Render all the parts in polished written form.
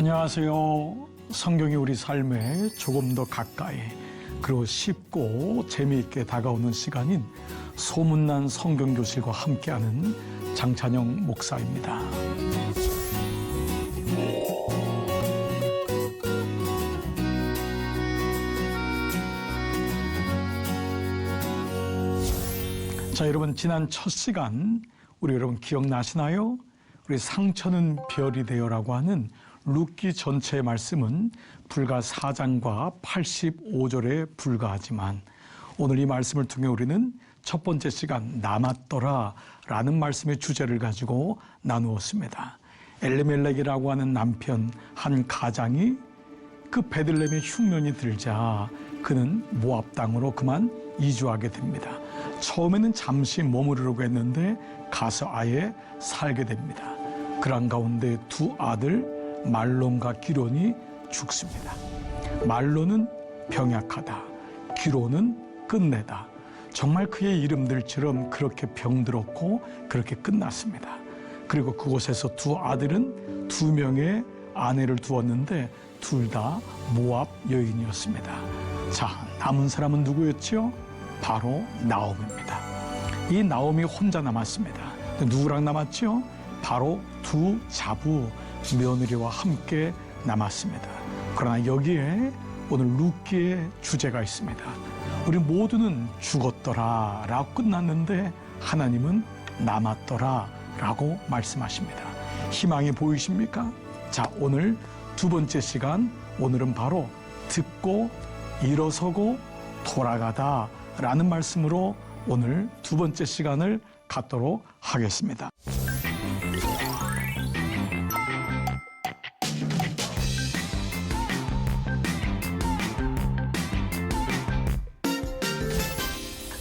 안녕하세요. 성경이 우리 삶에 조금 더 가까이 그리고 쉽고 재미있게 다가오는 시간인 소문난 성경교실과 함께하는 장찬영 목사입니다. 자, 여러분 지난 첫 시간 우리 여러분 기억나시나요? 우리 상처는 별이 되어라고 하는 룻기 전체의 말씀은 불과 4장과 85절에 불과하지만 오늘 이 말씀을 통해 우리는 첫 번째 시간 남았더라 라는 말씀의 주제를 가지고 나누었습니다. 엘리멜렉이라고 하는 남편 한 가장이 그 베들레헴의 흉년이 들자 그는 모압 땅으로 그만 이주하게 됩니다. 처음에는 잠시 머무르려고 했는데 가서 아예 살게 됩니다. 그런 가운데 두 아들 말론과 기론이 죽습니다. 말론은 병약하다, 기론은 끝내다. 정말 그의 이름들처럼 그렇게 병들었고 그렇게 끝났습니다. 그리고 그곳에서 두 아들은 2명의 아내를 두었는데 둘 다 모압 여인이었습니다. 자, 남은 사람은 누구였죠? 바로 나옴입니다. 이 나옴이 혼자 남았습니다. 누구랑 남았죠? 바로 두 자부 며느리와 함께 남았습니다. 그러나 여기에 오늘 룻기의 주제가 있습니다. 우리 모두는 죽었더라 라고 끝났는데 하나님은 남았더라 라고 말씀하십니다. 희망이 보이십니까? 자, 오늘 두 번째 시간, 오늘은 바로 듣고 일어서고 돌아가다 라는 말씀으로 오늘 두 번째 시간을 갖도록 하겠습니다.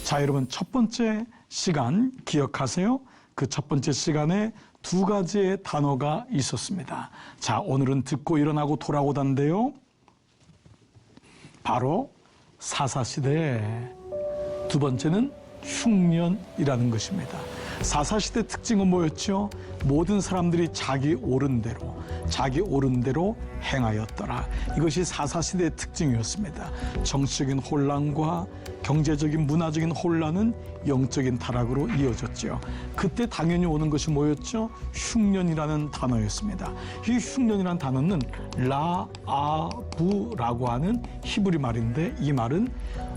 자, 여러분 첫 번째 시간 기억하세요? 그 첫 번째 시간에 두 가지의 단어가 있었습니다. 자, 오늘은 듣고 일어나고 돌아오다인데요. 바로 사사시대, 두 번째는 흉년이라는 것입니다. 사사시대 특징은 뭐였죠? 모든 사람들이 자기 옳은 대로 행하였더라. 이것이 사사시대의 특징이었습니다. 정치적인 혼란과 경제적인 문화적인 혼란은 영적인 타락으로 이어졌죠. 그때 당연히 오는 것이 뭐였죠? 흉년이라는 단어였습니다. 이 흉년이라는 단어는 라아부라고 하는 히브리 말인데 이 말은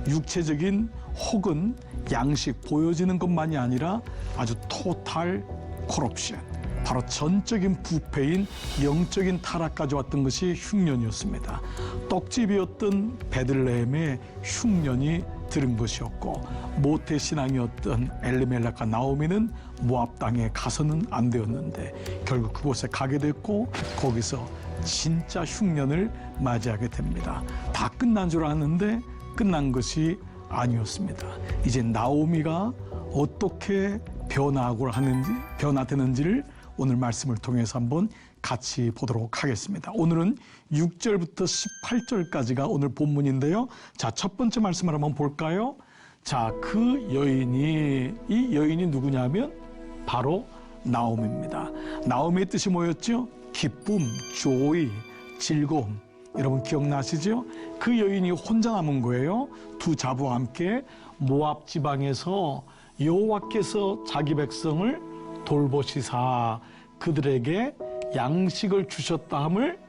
육체적인 혹은 양식 보여지는 것만이 아니라 아주 토탈 코럽션, 바로 전적인 부패인 영적인 타락까지 왔던 것이 흉년이었습니다. 떡집이었던 베들레헴에 흉년이 들은 것이었고 모태신앙이었던 엘리멜렉과 나오미는 모압 땅에 가서는 안 되었는데 결국 그곳에 가게 됐고 거기서 진짜 흉년을 맞이하게 됩니다. 다 끝난 줄 알았는데 끝난 것이 아니었습니다. 이제 나오미가 어떻게 변화되는지를 오늘 말씀을 통해서 한번 같이 보도록 하겠습니다. 오늘은 6절부터 18절까지가 오늘 본문인데요. 자, 첫 번째 말씀을 한번 볼까요? 자, 이 여인이 누구냐면 바로 나옴입니다. 나옴의 뜻이 뭐였죠? 기쁨, joy, 즐거움. 여러분 기억나시죠? 그 여인이 혼자 남은 거예요. 두 자부와 함께 모압 지방에서 여호와께서 자기 백성을 돌보시사 그들에게 양식을 주셨다 함을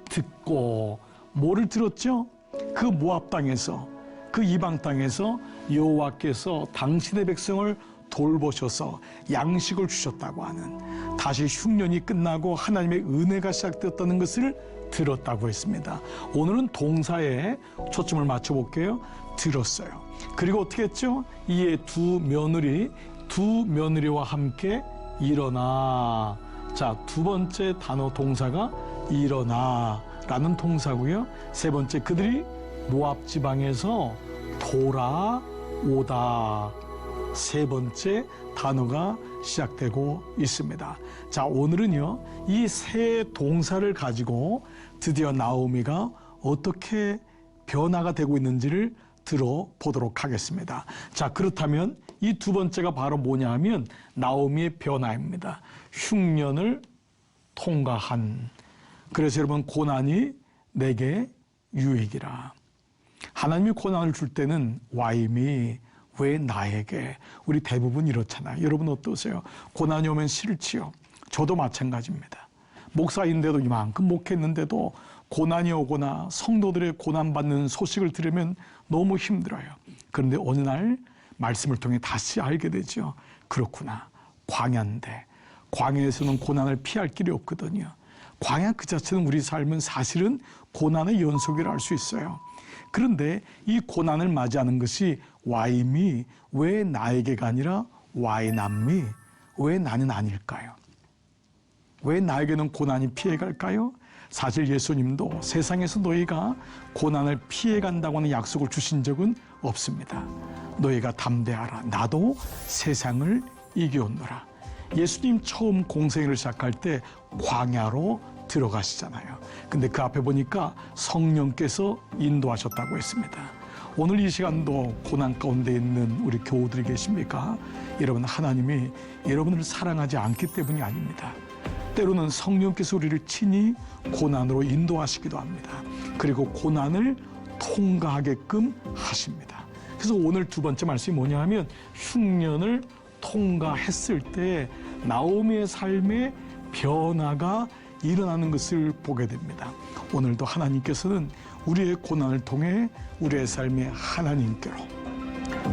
듣고 뭐를 들었죠? 그 모압 땅에서 그 이방 땅에서 여호와께서 당신의 백성을 돌보셔서 양식을 주셨다고 하는, 다시 흉년이 끝나고 하나님의 은혜가 시작되었다는 것을 들었다고 했습니다. 오늘은 동사에 초점을 맞춰볼게요. 들었어요. 그리고 어떻게 했죠? 이에 두 며느리와 함께 일어나. 자, 두 번째 단어 동사가 일어나라는 동사고요. 세 번째, 그들이 모압 지방에서 돌아오다. 세 번째 단어가 시작되고 있습니다. 자, 오늘은요, 이 세 동사를 가지고 드디어 나오미가 어떻게 변화가 되고 있는지를 들어보도록 하겠습니다. 자, 그렇다면 이 두 번째가 바로 뭐냐 하면 나오미의 변화입니다. 흉년을 통과한, 그래서 여러분, 고난이 내게 유익이라. 하나님이 고난을 줄 때는 와임이 왜 나에게? 우리 대부분 이렇잖아요. 여러분 어떠세요? 고난이 오면 싫지요. 저도 마찬가지입니다. 목사인데도 이만큼 목했는데도 고난이 오거나 성도들의 고난받는 소식을 들으면 너무 힘들어요. 그런데 어느 날 말씀을 통해 다시 알게 되죠. 그렇구나. 광야인데 광야에서는 고난을 피할 길이 없거든요. 광야 그 자체는 우리 삶은 사실은 고난의 연속이라 할 수 있어요. 그런데 이 고난을 맞이하는 것이 와임이 왜 나에게가 아니라 와이남미, 왜 나는 아닐까요? 왜 나에게는 고난이 피해갈까요? 사실 예수님도 세상에서 너희가 고난을 피해간다고 하는 약속을 주신 적은 없습니다. 너희가 담대하라. 나도 세상을 이겨오노라. 예수님 처음 공생애를 시작할 때 광야로 들어가시잖아요. 근데 그 앞에 보니까 성령께서 인도하셨다고 했습니다. 오늘 이 시간도 고난 가운데 있는 우리 교우들이 계십니까? 여러분, 하나님이 여러분을 사랑하지 않기 때문이 아닙니다. 때로는 성령께서 우리를 친히 고난으로 인도하시기도 합니다. 그리고 고난을 통과하게끔 하십니다. 그래서 오늘 두 번째 말씀이 뭐냐 하면 흉년을 통과했을 때 나오미의 삶의 변화가 일어나는 것을 보게 됩니다. 오늘도 하나님께서는 우리의 고난을 통해 우리의 삶의 하나님께로,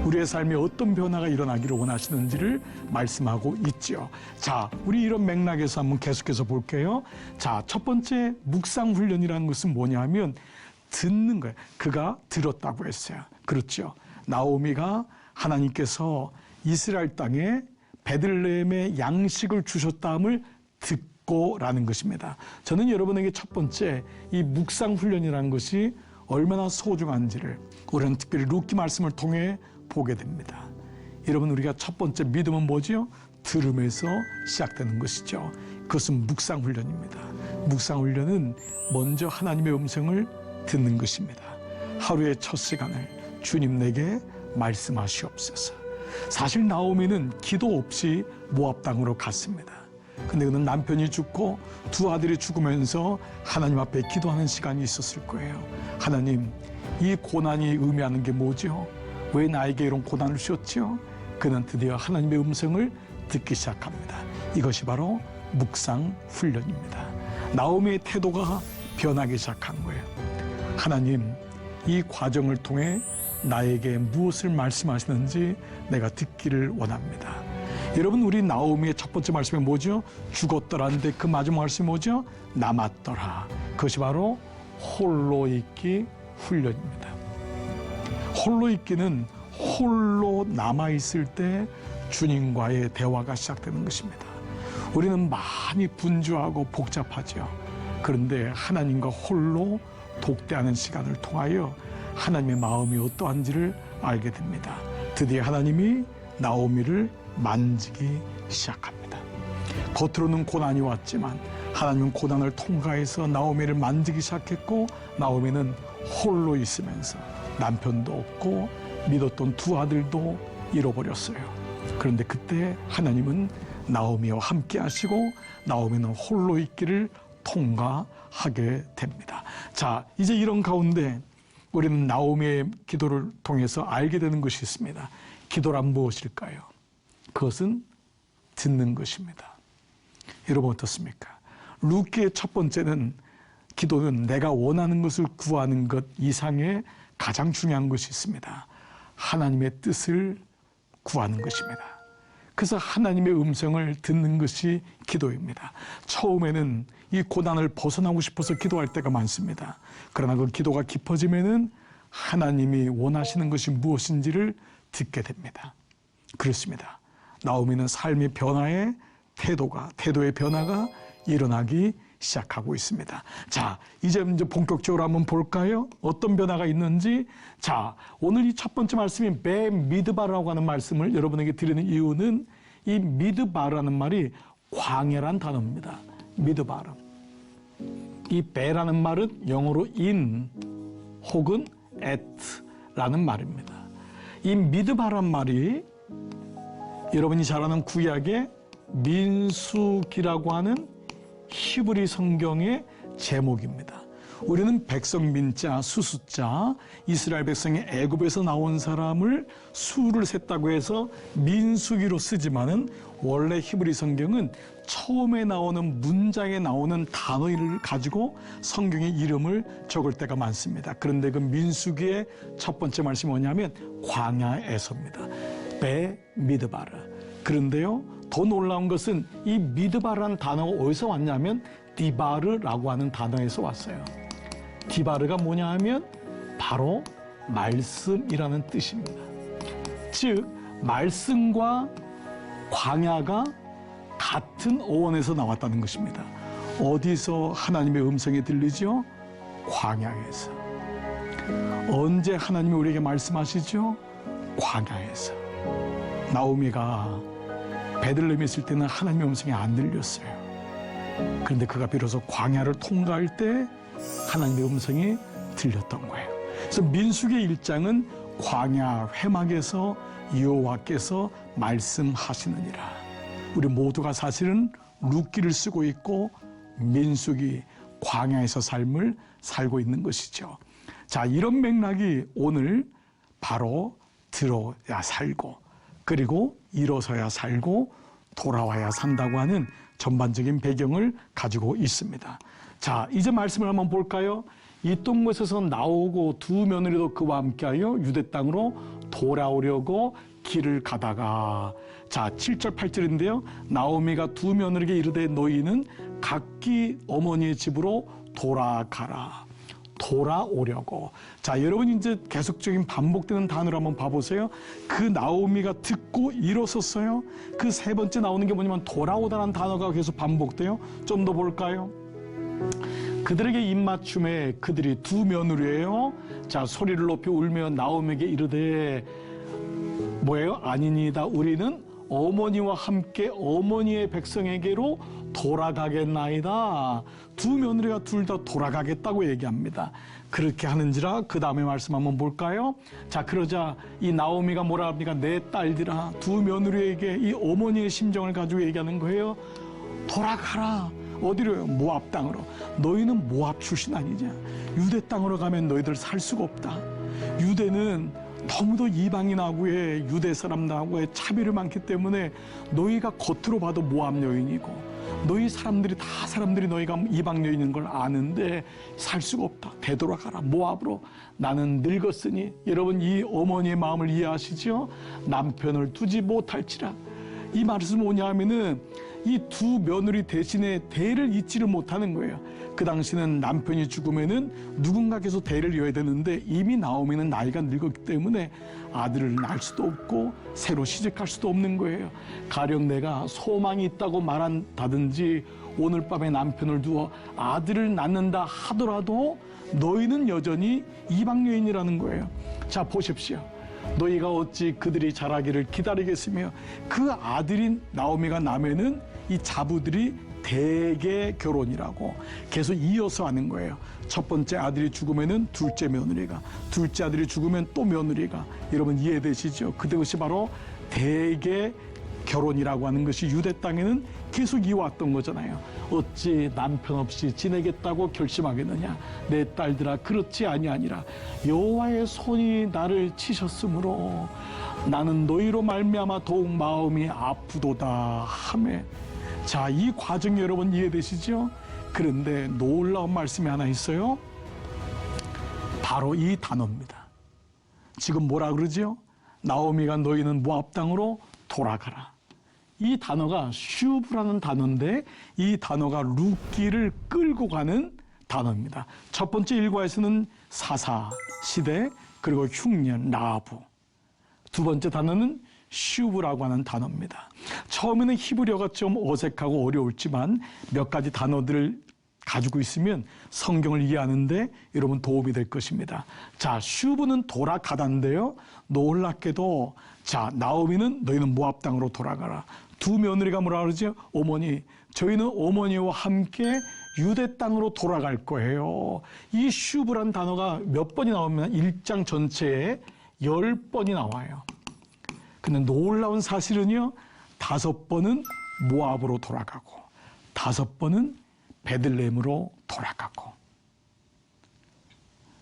우리의 삶에 어떤 변화가 일어나기를 원하시는지를 말씀하고 있죠. 자, 우리 이런 맥락에서 한번 계속해서 볼게요. 자, 첫 번째 묵상 훈련이라는 것은 뭐냐 하면 듣는 거예요. 그가 들었다고 했어요. 그렇죠. 나오미가 하나님께서 이스라엘 땅에 베들레헴에 양식을 주셨다함을 듣고라는 것입니다. 저는 여러분에게 첫 번째 이 묵상 훈련이라는 것이 얼마나 소중한지를 우리는 특별히 룻기 말씀을 통해 보게 됩니다. 여러분, 우리가 첫 번째 믿음은 뭐죠? 들음에서 시작되는 것이죠. 그것은 묵상 훈련입니다. 묵상 훈련은 먼저 하나님의 음성을 듣는 것입니다. 하루의 첫 시간을 주님 내게 말씀하시옵소서. 사실 나오미는 기도 없이 모압 땅으로 갔습니다. 근데 그는 남편이 죽고 두 아들이 죽으면서 하나님 앞에 기도하는 시간이 있었을 거예요. 하나님, 이 고난이 의미하는 게 뭐죠? 왜 나에게 이런 고난을 주셨죠? 그는 드디어 하나님의 음성을 듣기 시작합니다. 이것이 바로 묵상 훈련입니다. 나오미의 태도가 변하기 시작한 거예요. 하나님, 이 과정을 통해 나에게 무엇을 말씀하시는지 내가 듣기를 원합니다. 여러분, 우리 나오미의 첫 번째 말씀이 뭐죠? 죽었더라는데 그 마지막 말씀이 뭐죠? 남았더라. 그것이 바로 홀로 있기 훈련입니다. 홀로 있기는 홀로 남아있을 때 주님과의 대화가 시작되는 것입니다. 우리는 많이 분주하고 복잡하죠. 그런데 하나님과 홀로 독대하는 시간을 통하여 하나님의 마음이 어떠한지를 알게 됩니다. 드디어 하나님이 나오미를 만지기 시작합니다. 겉으로는 고난이 왔지만 하나님은 고난을 통과해서 나오미를 만지기 시작했고, 나오미는 홀로 있으면서 남편도 없고 믿었던 두 아들도 잃어버렸어요. 그런데 그때 하나님은 나오미와 함께 하시고 나오미는 홀로 있기를 통과하게 됩니다. 자, 이제 이런 가운데 우리는 나오미의 기도를 통해서 알게 되는 것이 있습니다. 기도란 무엇일까요? 그것은 듣는 것입니다. 여러분 어떻습니까? 룻기의 첫 번째는 기도는 내가 원하는 것을 구하는 것 이상의 가장 중요한 것이 있습니다. 하나님의 뜻을 구하는 것입니다. 그래서 하나님의 음성을 듣는 것이 기도입니다. 처음에는 이 고난을 벗어나고 싶어서 기도할 때가 많습니다. 그러나 그 기도가 깊어지면은 하나님이 원하시는 것이 무엇인지를 듣게 됩니다. 그렇습니다. 나오미는 삶의 변화에 태도의 변화가 일어나기 시작하고 있습니다. 자, 이제 본격적으로 한번 볼까요? 어떤 변화가 있는지. 자, 오늘 이 첫 번째 말씀이 베 미드바라고 하는 말씀을 여러분에게 드리는 이유는 이 미드바라는 말이 광야란 단어입니다. 미드바라. 이 베라는 말은 영어로 in 혹은 at라는 말입니다. 이 미드바란 말이 여러분이 잘 아는 구약의 민수기라고 하는 히브리 성경의 제목입니다. 우리는 백성 민자, 수숫자, 이스라엘 백성이 애굽에서 나온 사람을 수를 셌다고 해서 민수기로 쓰지만은 원래 히브리 성경은 처음에 나오는 문장에 나오는 단어를 가지고 성경의 이름을 적을 때가 많습니다. 그런데 그 민수기의 첫 번째 말씀이 뭐냐면 광야에서입니다. 베 미드바르. 그런데요, 더 놀라운 것은 이 미드바르라는 단어가 어디서 왔냐면 디바르라고 하는 단어에서 왔어요. 디바르가 뭐냐 하면 바로 말씀이라는 뜻입니다. 즉 말씀과 광야가 같은 어원에서 나왔다는 것입니다. 어디서 하나님의 음성이 들리죠? 광야에서. 언제 하나님이 우리에게 말씀하시죠? 광야에서. 나오미가 베들레헴에 있을 때는 하나님의 음성이 안 들렸어요. 그런데 그가 비로소 광야를 통과할 때 하나님의 음성이 들렸던 거예요. 그래서 민수기 1장은 광야 회막에서 여호와께서 말씀하시느니라. 우리 모두가 사실은 룻기를 쓰고 있고 민수기 광야에서 삶을 살고 있는 것이죠. 자, 이런 맥락이 오늘 바로 들어야 살고 그리고 일어서야 살고 돌아와야 산다고 하는 전반적인 배경을 가지고 있습니다. 자, 이제 말씀을 한번 볼까요? 이떤 곳에서 나오고 두 며느리도 그와 함께하여 유대 땅으로 돌아오려고 길을 가다가, 자, 7절 8절인데요. 나오미가 두 며느리에게 이르되 너희는 각기 어머니의 집으로 돌아가라. 돌아오려고. 자, 여러분 이제 계속적인 반복되는 단어를 한번 봐보세요. 그 나오미가 듣고 일어섰어요. 그 세 번째 나오는 게 뭐냐면 돌아오다라는 단어가 계속 반복돼요. 좀 더 볼까요? 그들에게 입맞춤에 그들이 두 며느리예요. 자, 소리를 높이 울며 나오미에게 이르되 뭐예요? 아니니다. 우리는 어머니와 함께 어머니의 백성에게로 돌아가겠나이다. 두 며느리가 둘 다 돌아가겠다고 얘기합니다. 그렇게 하는지라 그 다음에 말씀 한번 볼까요? 자, 그러자 이 나오미가 뭐라 합니까? 내 딸들아. 두 며느리에게 이 어머니의 심정을 가지고 얘기하는 거예요. 돌아가라. 어디로요? 모압 땅으로. 너희는 모압 출신 아니냐? 유대 땅으로 가면 너희들 살 수가 없다. 유대는 너무도 이방인하고의 유대 사람들하고의 차별이 많기 때문에 너희가 겉으로 봐도 모압 여인이고 너희 사람들이 다 사람들이 너희가 이방 여인인 걸 아는데 살 수가 없다. 되돌아가라. 모압으로. 나는 늙었으니. 여러분 이 어머니의 마음을 이해하시죠? 남편을 두지 못할지라. 이 말씀은 뭐냐 하면은 이 두 며느리 대신에 대를 잇지를 못하는 거예요. 그 당시는 남편이 죽으면은 누군가께서 대를 이어야 되는데 이미 나오미는 나이가 늙었기 때문에 아들을 낳을 수도 없고 새로 시집갈 수도 없는 거예요. 가령 내가 소망이 있다고 말한다든지 오늘 밤에 남편을 두어 아들을 낳는다 하더라도 너희는 여전히 이방 여인이라는 거예요. 자, 보십시오. 너희가 어찌 그들이 자라기를 기다리겠으며 그 아들인 나오미가 나면은 이 자부들이 대개 결혼이라고 계속 이어서 하는 거예요. 첫 번째 아들이 죽으면은 둘째 며느리가, 둘째 아들이 죽으면 또 며느리가. 여러분 이해되시죠? 그것이 바로 대개 결혼이라고 하는 것이 유대 땅에는 계속 이어왔던 거잖아요. 어찌 남편 없이 지내겠다고 결심하겠느냐? 내 딸들아, 그렇지 아니하니라. 여호와의 손이 나를 치셨으므로 나는 너희로 말미암아 더욱 마음이 아프도다 하매. 자, 이 과정 여러분 이해되시죠? 그런데 놀라운 말씀이 하나 있어요. 바로 이 단어입니다. 지금 뭐라 그러죠? 나오미가 너희는 모압 땅으로 돌아가라. 이 단어가 슈브라는 단어인데 이 단어가 룻기를 끌고 가는 단어입니다. 첫 번째 일과에서는 사사, 시대, 그리고 흉년, 라하부. 두 번째 단어는 슈브라고 하는 단어입니다. 처음에는 히브리어가 좀 어색하고 어려울지만 몇 가지 단어들을 가지고 있으면 성경을 이해하는데 여러분 도움이 될 것입니다. 자, 슈브는 돌아가다인데요. 놀랍게도 자, 나오미는 너희는 모압 땅으로 돌아가라. 두 며느리가 뭐라 그러죠? 어머니, 저희는 어머니와 함께 유대 땅으로 돌아갈 거예요. 이 슈브란 단어가 몇 번이 나오면 1장 전체에 10번이 나와요. 근데 놀라운 사실은요, 5번은 모압으로 돌아가고 5번은 베들레헴으로 돌아가고.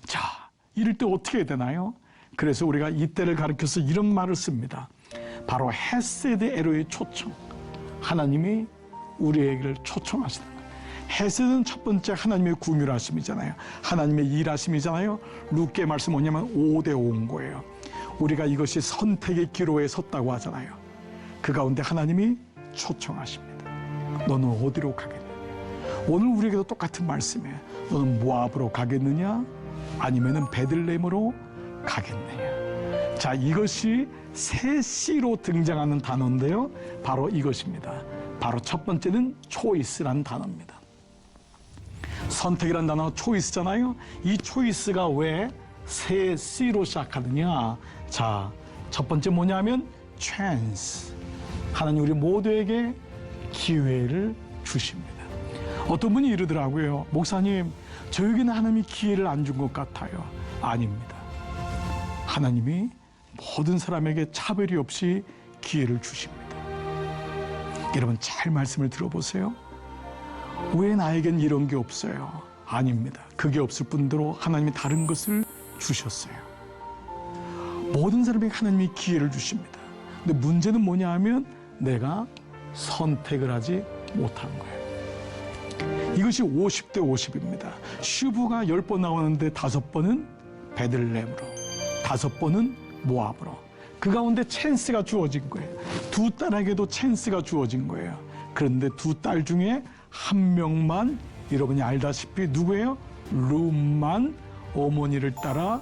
자, 이럴 때 어떻게 해야 되나요? 그래서 우리가 이때를 가리켜서 이런 말을 씁니다. 바로 헤세드 에로의 초청. 하나님이 우리에게를 초청하시는 거예요. 헤세드는 첫 번째 하나님의 궁휼하심이잖아요. 하나님의 일하심이잖아요. 룻기의 말씀 뭐냐면 5대 5인 거예요. 우리가 이것이 선택의 기로에 섰다고 하잖아요. 그 가운데 하나님이 초청하십니다. 너는 어디로 가겠느냐? 오늘 우리에게도 똑같은 말씀이에요. 너는 모압으로 가겠느냐? 아니면은 베들레헴으로 가겠느냐? 자, 이것이 세 C로 등장하는 단어인데요. 바로 이것입니다. 바로 첫 번째는 초이스라는 단어입니다. 선택이라는 단어가 초이스잖아요. 이 초이스가 왜 세 C로 시작하느냐? 자, 첫 번째 뭐냐면 chance. 하나님 우리 모두에게 기회를 주십니다. 어떤 분이 이러더라고요. 목사님, 저에게는 하나님이 기회를 안 준 것 같아요. 아닙니다. 하나님이 모든 사람에게 차별이 없이 기회를 주십니다. 여러분 잘 말씀을 들어보세요. 왜 나에겐 이런 게 없어요? 아닙니다. 그게 없을 뿐더러 하나님이 다른 것을 주셨어요. 모든 사람에게 하나님이 기회를 주십니다. 근데 문제는 뭐냐 하면 내가 선택을 하지 못한 거예요. 이것이 50대 50입니다. 슈브가 10번 나오는데 5번은 베들레헴으로, 5번은 모압으로. 그 가운데 찬스가 주어진 거예요. 두 딸에게도 찬스가 주어진 거예요. 그런데 두 딸 중에 한 명만 여러분이 알다시피 누구예요? 룻만 어머니를 따라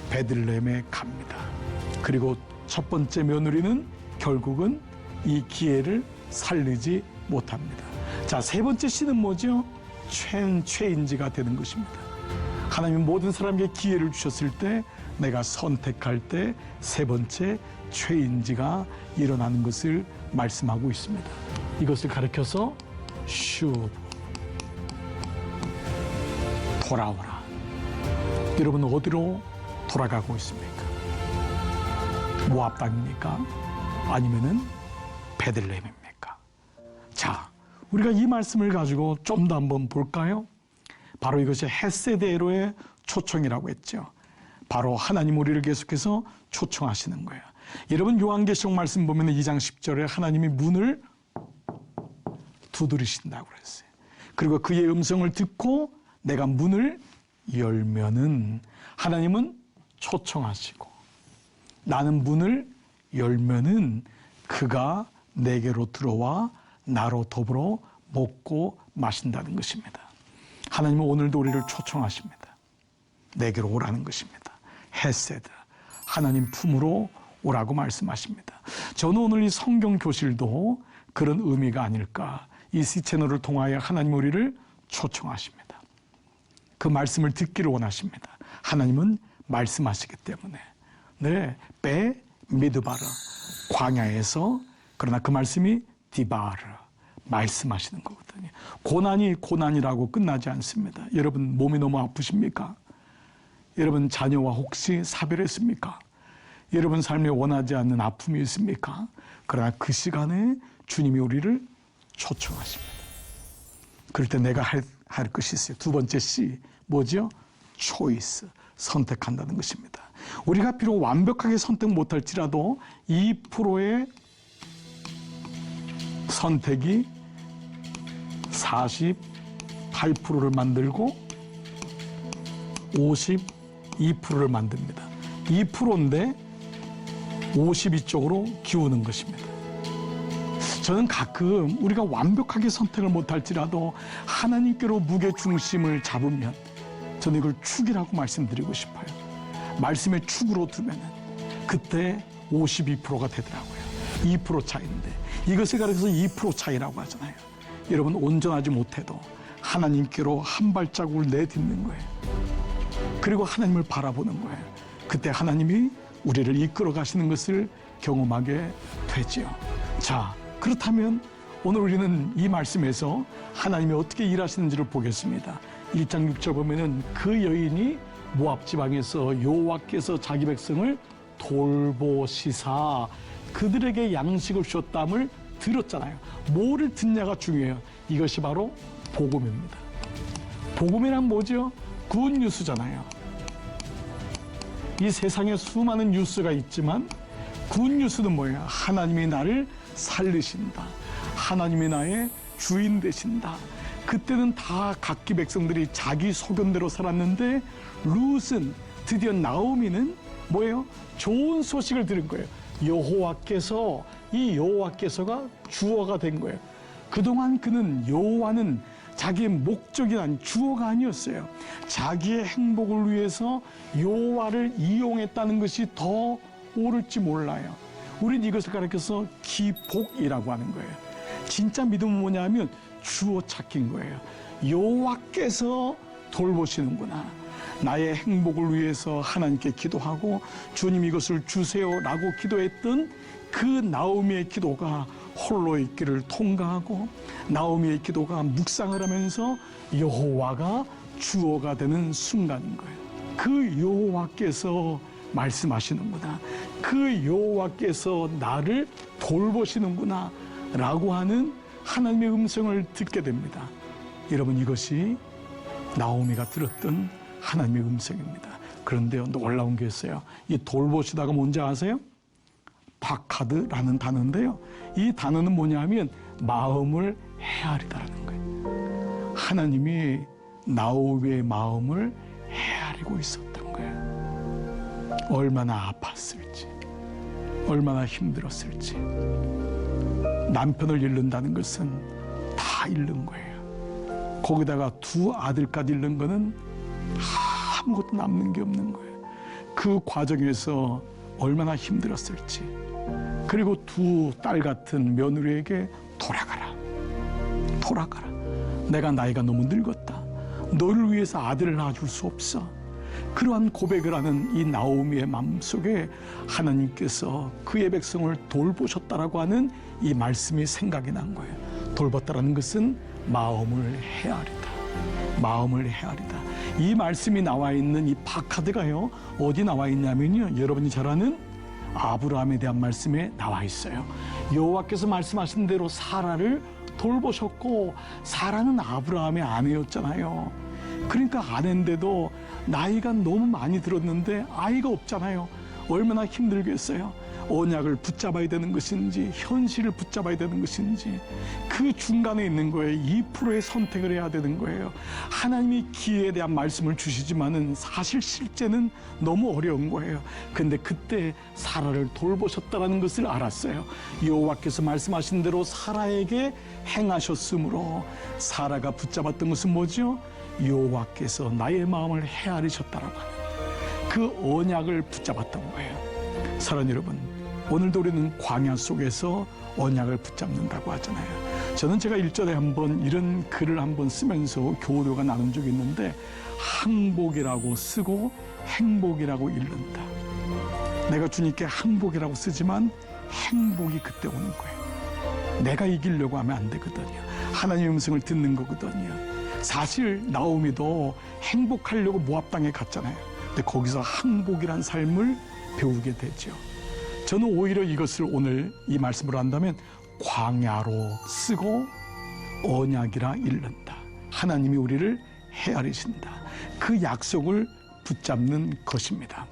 베들레헴에 갑니다. 그리고 첫 번째 며느리는 결국은 이 기회를 살리지 못합니다. 자, 세 번째 C는 뭐죠? 체인지가 되는 것입니다. 하나님은 모든 사람에게 기회를 주셨을 때 내가 선택할 때 세 번째 체인지가 일어나는 것을 말씀하고 있습니다. 이것을 가리켜서 슈브, 돌아오라. 여러분 어디로 돌아가고 있습니까? 모압 땅입니까? 아니면은 베들레헴입니까? 자, 우리가 이 말씀을 가지고 좀 더 한번 볼까요? 바로 이것이 헤세드에로의 초청이라고 했죠. 바로 하나님 우리를 계속해서 초청하시는 거예요. 여러분 요한계시록 말씀 보면 2장 10절에 하나님이 문을 두드리신다고 그랬어요. 그리고 그의 음성을 듣고 내가 문을 열면은 하나님은 초청하시고 나는 문을 열면은 그가 내게로 들어와 나로 더불어 먹고 마신다는 것입니다. 하나님은 오늘도 우리를 초청하십니다. 내게로 오라는 것입니다. 헤세드, 하나님 품으로 오라고 말씀하십니다. 저는 오늘 이 성경 교실도 그런 의미가 아닐까. 이 C채널을 통하여 하나님 우리를 초청하십니다. 그 말씀을 듣기를 원하십니다. 하나님은 말씀하시기 때문에. 네, 베 미드바르, 광야에서, 그러나 그 말씀이 디바르, 말씀하시는 거거든요. 고난이 고난이라고 끝나지 않습니다. 여러분 몸이 너무 아프십니까? 여러분 자녀와 혹시 사별했습니까? 여러분 삶에 원하지 않는 아픔이 있습니까? 그러나 그 시간에 주님이 우리를 초청하십니다. 그럴 때 내가 할 것이 있어요. 두 번째 C, 뭐죠? 초이스, 선택한다는 것입니다. 우리가 비록 완벽하게 선택 못할지라도 2%의 선택이 48%를 만들고 52%를 만듭니다. 2%인데 52쪽으로 기우는 것입니다. 저는 가끔 우리가 완벽하게 선택을 못할지라도 하나님께로 무게중심을 잡으면 저는 이걸 축이라고 말씀드리고 싶어요. 말씀의 축으로 두면 그때 52%가 되더라고요. 2% 차이인데 이것을 가리켜서 2% 차이라고 하잖아요. 여러분 온전하지 못해도 하나님께로 한 발자국을 내딛는 거예요. 그리고 하나님을 바라보는 거예요. 그때 하나님이 우리를 이끌어 가시는 것을 경험하게 되지요. 자, 그렇다면 오늘 우리는 이 말씀에서 하나님이 어떻게 일하시는지를 보겠습니다. 1장 6절 보면은 그 여인이 모압 지방에서 여호와께서 자기 백성을 돌보시사 그들에게 양식을 주셨다함을 들었잖아요. 뭐를 듣냐가 중요해요. 이것이 바로 복음입니다. 복음이란 뭐죠? 굿 뉴스잖아요. 이 세상에 수많은 뉴스가 있지만 굿 뉴스는 뭐예요? 하나님이 나를 살리신다. 하나님이 나의 주인 되신다. 그때는 다 각기 백성들이 자기 소견대로 살았는데 룻은 드디어 나오미는 뭐예요? 좋은 소식을 들은 거예요. 여호와께서 이 여호와께서가 주어가 된 거예요. 그동안 그는 여호와는 자기의 목적이 아닌 주어가 아니었어요. 자기의 행복을 위해서 여호와를 이용했다는 것이 더 옳을지 몰라요. 우린 이것을 가르쳐서 기복이라고 하는 거예요. 진짜 믿음은 뭐냐면 주어 찾기인 거예요. 여호와께서 돌보시는구나. 나의 행복을 위해서 하나님께 기도하고 주님 이것을 주세요라고 기도했던 그 나오미의 기도가 홀로의 길을 통과하고 나오미의 기도가 묵상을 하면서 여호와가 주어가 되는 순간인 거예요. 그 여호와께서 말씀하시는구나. 그 여호와께서 나를 돌보시는구나 라고 하는 하나님의 음성을 듣게 됩니다. 여러분 이것이 나오미가 들었던 하나님의 음성입니다. 그런데요 놀라운 게 있어요. 이 돌보시다가 뭔지 아세요? 바카드라는 단어인데요. 이 단어는 뭐냐면 마음을 헤아리다라는 거예요. 하나님이 나오미의 마음을 헤아리고 있었던 거예요. 얼마나 아팠을지, 얼마나 힘들었을지. 남편을 잃는다는 것은 다 잃는 거예요. 거기다가 두 아들까지 잃는 거는 아무것도 남는 게 없는 거예요. 그 과정에서 얼마나 힘들었을지. 그리고 두 딸 같은 며느리에게 돌아가라. 돌아가라. 내가 나이가 너무 늙었다. 너를 위해서 아들을 낳아줄 수 없어. 그러한 고백을 하는 이 나오미의 마음속에 하나님께서 그의 백성을 돌보셨다라고 하는 이 말씀이 생각이 난 거예요. 돌봤다라는 것은 마음을 헤아리다. 마음을 헤아리다. 이 말씀이 나와 있는 이 바카드가요. 어디 나와 있냐면요. 여러분이 잘 아는 아브라함에 대한 말씀에 나와 있어요. 여호와께서 말씀하신 대로 사라를 돌보셨고 사라는 아브라함의 아내였잖아요. 그러니까 아내인데도 나이가 너무 많이 들었는데 아이가 없잖아요. 얼마나 힘들겠어요. 언약을 붙잡아야 되는 것인지 현실을 붙잡아야 되는 것인지 그 중간에 있는 거예요. 2%의 선택을 해야 되는 거예요. 하나님이 기회에 대한 말씀을 주시지만은 사실 실제는 너무 어려운 거예요. 근데 그때 사라를 돌보셨다는 것을 알았어요. 여호와께서 말씀하신 대로 사라에게 행하셨으므로 사라가 붙잡았던 것은 뭐죠? 여호와께서 나의 마음을 헤아리셨다라고 하는 그 언약을 붙잡았던 거예요. 사랑하는 여러분, 오늘도 우리는 광야 속에서 언약을 붙잡는다고 하잖아요. 저는 제가 일전에 한번 이런 글을 한번 쓰면서 교류가 나눈 적이 있는데 항복이라고 쓰고 행복이라고 읽는다. 내가 주님께 항복이라고 쓰지만 행복이 그때 오는 거예요. 내가 이기려고 하면 안 되거든요. 하나님의 음성을 듣는 거거든요. 사실 나오미도 행복하려고 모압 땅에 갔잖아요. 근데 거기서 항복이란 삶을 배우게 되죠. 저는 오히려 이것을 오늘 이 말씀으로 한다면 광야로 쓰고 언약이라 읽는다. 하나님이 우리를 헤아리신다. 그 약속을 붙잡는 것입니다.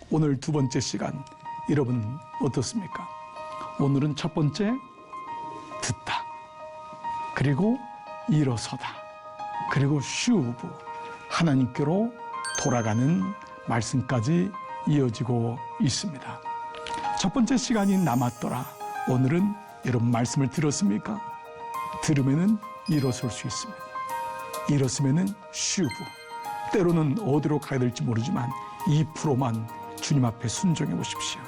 오늘 두 번째 시간 여러분 어떻습니까? 오늘은 첫 번째 듣다. 그리고 일어서다. 그리고 슈브 하나님께로 돌아가는 말씀까지 이어지고 있습니다. 첫 번째 시간이 남았더라. 오늘은 여러분 말씀을 들었습니까? 들으면은 일어설 수 있습니다. 일었으면은 슈브. 때로는 어디로 가야 될지 모르지만 2%만 주님 앞에 순종해 보십시오.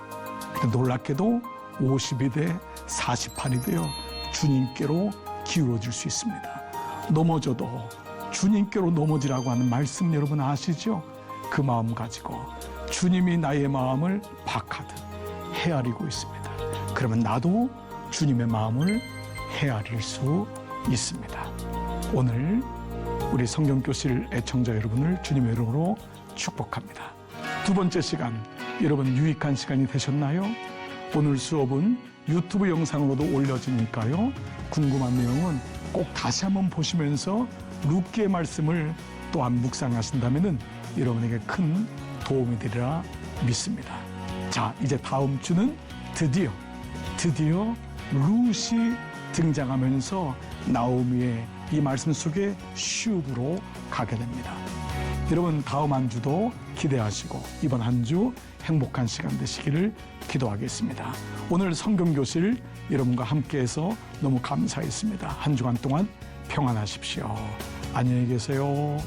놀랍게도 50이 돼 48이 되어 주님께로 기울어질 수 있습니다. 넘어져도 주님께로 넘어지라고 하는 말씀 여러분 아시죠? 그 마음 가지고 주님이 나의 마음을 박하듯 헤아리고 있습니다. 그러면 나도 주님의 마음을 헤아릴 수 있습니다. 오늘 우리 성경교실 애청자 여러분을 주님의 이름으로 축복합니다. 두 번째 시간 여러분 유익한 시간이 되셨나요? 오늘 수업은 유튜브 영상으로도 올려지니까요. 궁금한 내용은 꼭 다시 한번 보시면서 룻기의 말씀을 또한 묵상하신다면 여러분에게 큰 도움이 되리라 믿습니다. 자, 이제 다음 주는 드디어 룻이 등장하면서 나오미의 이 말씀 속에 슈브로 가게 됩니다. 여러분 다음 한 주도 기대하시고 이번 한 주 행복한 시간 되시기를 기도하겠습니다. 오늘 성경교실 여러분과 함께해서 너무 감사했습니다. 한 주간 동안 평안하십시오. 안녕히 계세요.